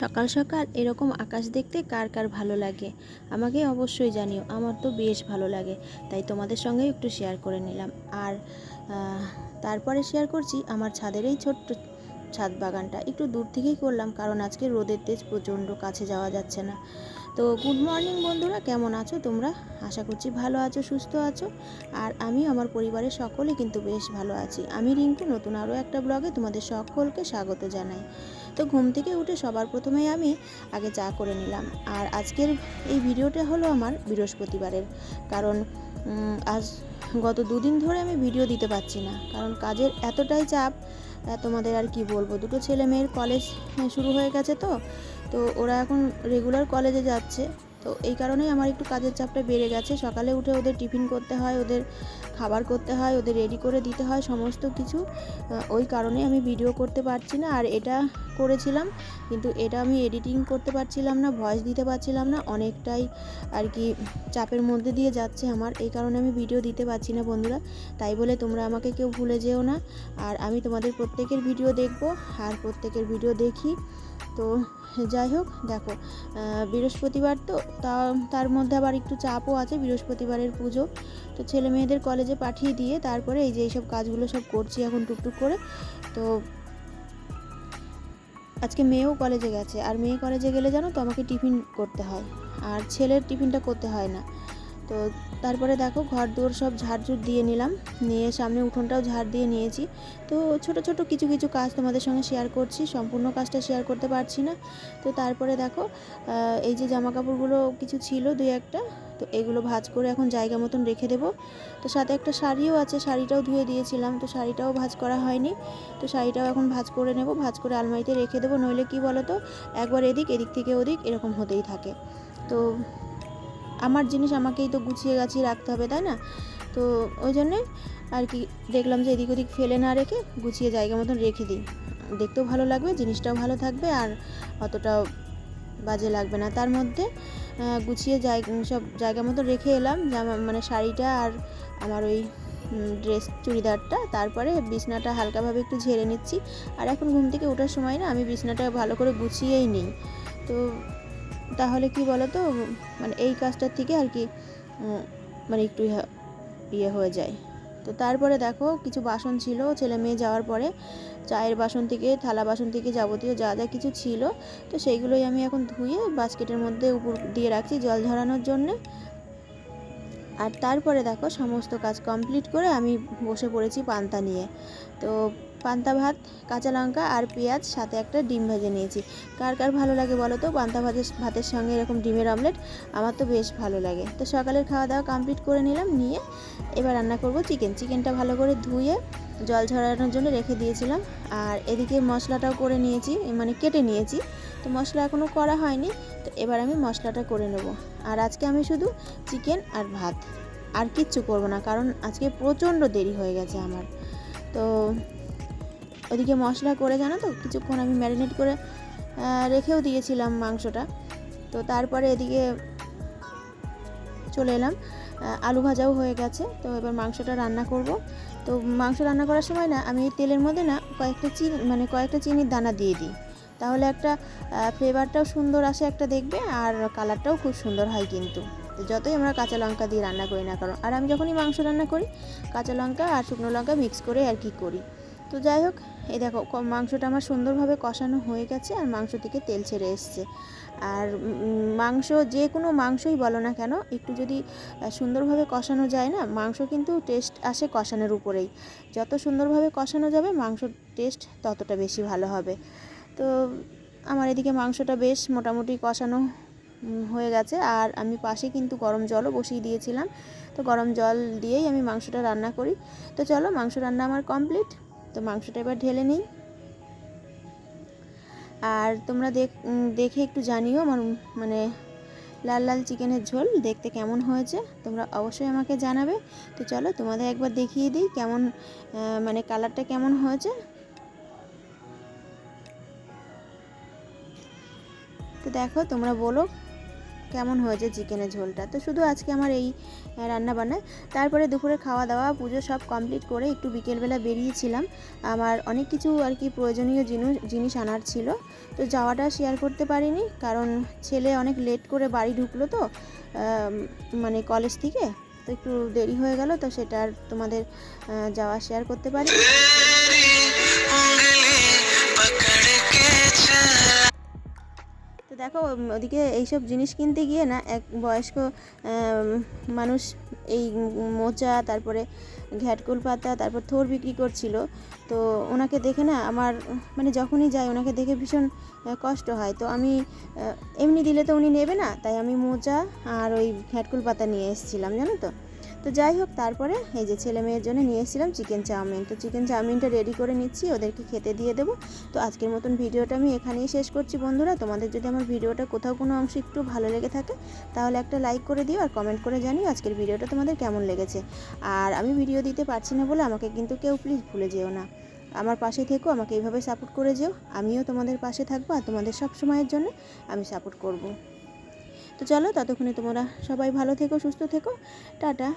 সকাল সকাল এরকম আকাশ দেখতে কার কার ভালো লাগে আমাকে অবশ্যই জানিও। আমার তো বেশ ভালো লাগে, তাই তোমাদের সঙ্গে একটু শেয়ার করে নিলাম। আর তারপরে শেয়ার করছি আমার ছাদের এই ছোট্ট ছাদ বাগানটা। একটু দূর থেকেই করলাম কারণ আজকে রোদের তেজ প্রচণ্ড, কাছে যাওয়া যাচ্ছে না। তো গুড মর্নিং বন্ধুরা, কেমন আছো তোমরা? আশা করছি ভালো আছো, সুস্থ আছো। আর আমি আমার পরিবারের সকলে কিন্তু বেশ ভালো আছি। আমি রিঙ্কু, নতুন আরও একটা ব্লগে তোমাদের সকলকে স্বাগত জানাই। তো ঘুম থেকে উঠে সবার প্রথমেই আমি আগে চা করে নিলাম। আর আজকের এই ভিডিওটা হলো আমার বৃহস্পতিবারের, কারণ আজ গত দুদিন ধরে আমি ভিডিও দিতে পারছি না, কারণ কাজের এতটাই চাপ। তোমাদের আর কি বলবো, দুটো ছেলে মেয়ের কলেজ শুরু হয়ে গেছে, তো ওরা এখন রেগুলার কলেজে যাচ্ছে। তো এই কারণেই আমার একটু কাজের চাপটা বেড়ে গেছে। সকালে উঠে ওদের টিফিন করতে হয়, ওদের খাবার করতে হয়, ওদের রেডি করে দিতে হয় সমস্ত কিছু। ওই কারণে আমি ভিডিও করতে পারছি না। আর এটা করেছিলাম, কিন্তু এটা আমি এডিটিং করতে পারছিলাম না, ভয়েস দিতে পারছিলাম না, অনেকটাই আর কি চাপের মধ্যে দিয়ে যাচ্ছে আমার। এই কারণে আমি ভিডিও দিতে পারছি না বন্ধুরা। তাই বলে তোমরা আমাকে কেউ ভুলে যেও না। আর আমি তোমাদের প্রত্যেকের ভিডিও দেখব আর প্রত্যেকের ভিডিও দেখি। তো যাই হোক, দেখো বৃহস্পতিবার তো তার মধ্যে আবার একটু চাপও আছে, বৃহস্পতিবারের পুজো। তো ছেলে মেয়েদের কলেজে পাঠিয়ে দিয়ে তারপরে এই যে এইসব কাজগুলো সব করছি এখন টুকটুক করে। তো আজকে মেয়েও কলেজে গেছে, আর মেয়ে কলেজে গেলে জানো তো আমাকে টিফিন করতে হয়, আর ছেলের টিফিনটা করতে হয় না। তো তারপরে দেখো ঘর দুয়ার সব ঝাড়ঝুড় দিয়ে নিলাম, নিয়ে সামনে উঠোনটাও ঝাড় দিয়ে নিয়েছি। তো ছোট ছোট কিছু কিছু কাজ তোমাদের সঙ্গে শেয়ার করছি, সম্পূর্ণ কাজটা শেয়ার করতে পারছি না। তো তারপরে দেখো এই যে জামা কাপড়গুলো কিছু ছিল দুই একটা, তো এগুলো ভাঁজ করে এখন জায়গা মতন রেখে দেবো। তো সাথে একটা শাড়িও আছে, শাড়িটাও ধুয়ে দিয়েছিলাম, তো শাড়িটাও ভাঁজ করা হয়নি। তো শাড়িটাও এখন ভাঁজ করে নেব, ভাঁজ করে আলমারিতে রেখে দেবো। নইলে কি বলো তো, একবার এদিক থেকে ওদিক এরকম হতেই থাকে। তো আমার জিনিস আমাকেই তো গুছিয়ে গাছিয়ে রাখতে হবে, তাই না? তো ওই জন্যে আর কি দেখলাম যে এদিক ওদিক ফেলে না রেখে গুছিয়ে জায়গা মতন রেখে দিই, দেখতেও ভালো লাগবে, জিনিসটাও ভালো থাকবে, আর অতটাও বাজে লাগবে না। তার মধ্যে গুছিয়ে সব জায়গা মতো রেখে এলাম, জামা মানে শাড়িটা আর আমার ওই ড্রেস চুড়িদারটা। তারপরে বিছনাটা হালকাভাবে একটু ঝেড়ে নিচ্ছি। আর এখন ঘুম থেকে ওঠার সময় না আমি বিছনাটা ভালো করে গুছিয়েই নিই। তো তাহলে কি বলো তো, মানে এই কাজটার থেকে আর কি মানে একটু ইয়ে হয়ে যায়। তো তারপরে দেখো কিছু বাসন ছিল ছেলে মেয়ে যাওয়ার পরে, চায়ের বাসন থেকে থালা বাসন থেকে যাবতীয় যা যা কিছু ছিল, তো সেইগুলোই আমি এখন ধুয়ে বাস্কেটের মধ্যে উপর দিয়ে রাখছি জল ঝরানোর জন্যে। আর তারপরে দেখো সমস্ত কাজ কমপ্লিট করে আমি বসে পড়েছি পান্তা নিয়ে। তো পান্তা ভাত, কাঁচা লঙ্কা আর পেঁয়াজ, সাথে একটা ডিম ভেজে নিয়েছি। কার কার ভালো লাগে বলো তো পান্তা ভাতের সঙ্গে এরকম ডিমের অমলেট? আমার তো বেশ ভালো লাগে। তো সকালের খাওয়া দাওয়া কমপ্লিট করে নিলাম, নিয়ে এবার রান্না করব চিকেনটা ভালো করে ধুয়ে জল ঝরানোর জন্য রেখে দিয়েছিলাম। আর এদিকে মশলাটাও করে নিয়েছি, মানে কেটে নিয়েছি। তো মশলা এখনও করা হয়নি, তো এবার আমি মশলাটা করে নেব। আর আজকে আমি শুধু চিকেন আর ভাত, আর কিচ্ছু করব না, কারণ আজকে প্রচণ্ড দেরি হয়ে গেছে আমার। তো ওদিকে মশলা করে জানো তো কিছুক্ষণ আমি ম্যারিনেট করে রেখেও দিয়েছিলাম মাংসটা। তো তারপরে এদিকে চলে এলাম, আলু ভাজাও হয়ে গেছে। তো এবার মাংসটা রান্না করব। তো মাংস রান্না করার সময় না আমি এই তেলের মধ্যে না কয়েকটা চিনির দানা দিয়ে দিই, তাহলে একটা ফ্লেভারটাও সুন্দর আসে একটা দেখবে, আর কালারটাও খুব সুন্দর হয় কিন্তু। তো যতই আমরা কাঁচা লঙ্কা দিয়ে রান্না করি না কারণ, আর আমি যখনই মাংস রান্না করি কাঁচা লঙ্কা আর শুকনো লঙ্কা মিক্স করে আর কি করি। তো যাই হোক, এই দেখো মাংসটা আমার সুন্দরভাবে কষানো হয়ে গেছে, আর মাংস থেকে তেল ছেড়ে এসছে। আর মাংস, যে কোনো মাংসই বলো না কেন, একটু যদি সুন্দরভাবে কষানো যায় না, মাংস কিন্তু টেস্ট আসে কষানোর উপরেই। যত সুন্দরভাবে কষানো যাবে মাংসর টেস্ট ততটা বেশি ভালো হবে। তো আমার এদিকে মাংসটা বেশ মোটামুটি কষানো হয়ে গেছে, আর আমি পাশে কিন্তু গরম জলও বসিয়ে দিয়েছিলাম। তো গরম জল দিয়েই আমি মাংসটা রান্না করি। তো চলো, মাংস রান্না আমার কমপ্লিট। তো মাংসটা এবার ঢেলে নিই। আর তোমরা দেখে একটু জানিও আমার মানে লাল লাল চিকেনের ঝোল দেখতে কেমন হয়েছে, তোমরা অবশ্যই আমাকে জানাবে। তো চলো তোমাদের একবার দেখিয়ে দিই কেমন মানে কালারটা কেমন হয়েছে। তো দেখো তোমরা বলো কেমন হয়েছে চিকেনের ঝোলটা। তো শুধু আজকে আমার এই রান্না বান্না। তারপরে দুপুরে খাওয়া দাওয়া পুজো সব কমপ্লিট করে একটু বিকেলবেলা বেরিয়েছিলাম। আমার অনেক কিছু আর কি প্রয়োজনীয় জিনিস আনার ছিল, তো যাওয়াটা শেয়ার করতে পারিনি কারণ ছেলে অনেক লেট করে বাড়ি ঢুকলো, তো মানে কলেজ থেকে, তো একটু দেরি হয়ে গেল, তো সেটা আর তোমাদের যাওয়া শেয়ার করতে পারি। তো দেখো ওদিকে এইসব জিনিস কিনতে গিয়ে না এক বয়স্ক মানুষ এই মোচা, তারপরে ঘ্যাটকুল পাতা, তারপর থোর বিক্রি করছিল। তো ওনাকে দেখে না আমার মানে যখনই যাই ওনাকে দেখে ভীষণ কষ্ট হয়। তো আমি এমনি দিলে তো উনি নেবে না, তাই আমি মোচা আর ওই ঘ্যাটকুল পাতা নিয়ে এসেছিলাম, জানো তো। তো যাই হোক, তারপরে এই যে ছেলে মেয়ের জন্য নিয়ে এসেছিলাম চিকেন চাউমিন। তো চিকেন চাউমিনটা রেডি করে নিচ্ছি, ওদেরকে খেতে দিয়ে দেবো। তো আজকের মতন ভিডিওটা আমি এখানেই শেষ করছি বন্ধুরা। তোমাদের যদি আমার ভিডিওটা কোথাও কোনো অংশ একটু ভালো লেগে থাকে তাহলে একটা লাইক করে দিও আর কমেন্ট করে জানিও আজকের ভিডিওটা তোমাদের কেমন লেগেছে। আর আমি ভিডিও দিতে পারছি না বলে আমাকে কিন্তু কেউ প্লিজ ভুলে যেও না, আমার পাশে থেকো, আমাকে এইভাবে সাপোর্ট করে যেও। আমিও তোমাদের পাশে থাকবো আর তোমাদের সব সময়ের জন্য আমি সাপোর্ট করব। তো চলো, ততক্ষণে তোমরা সবাই ভালো থেকো, সুস্থ থেকো, টাটা।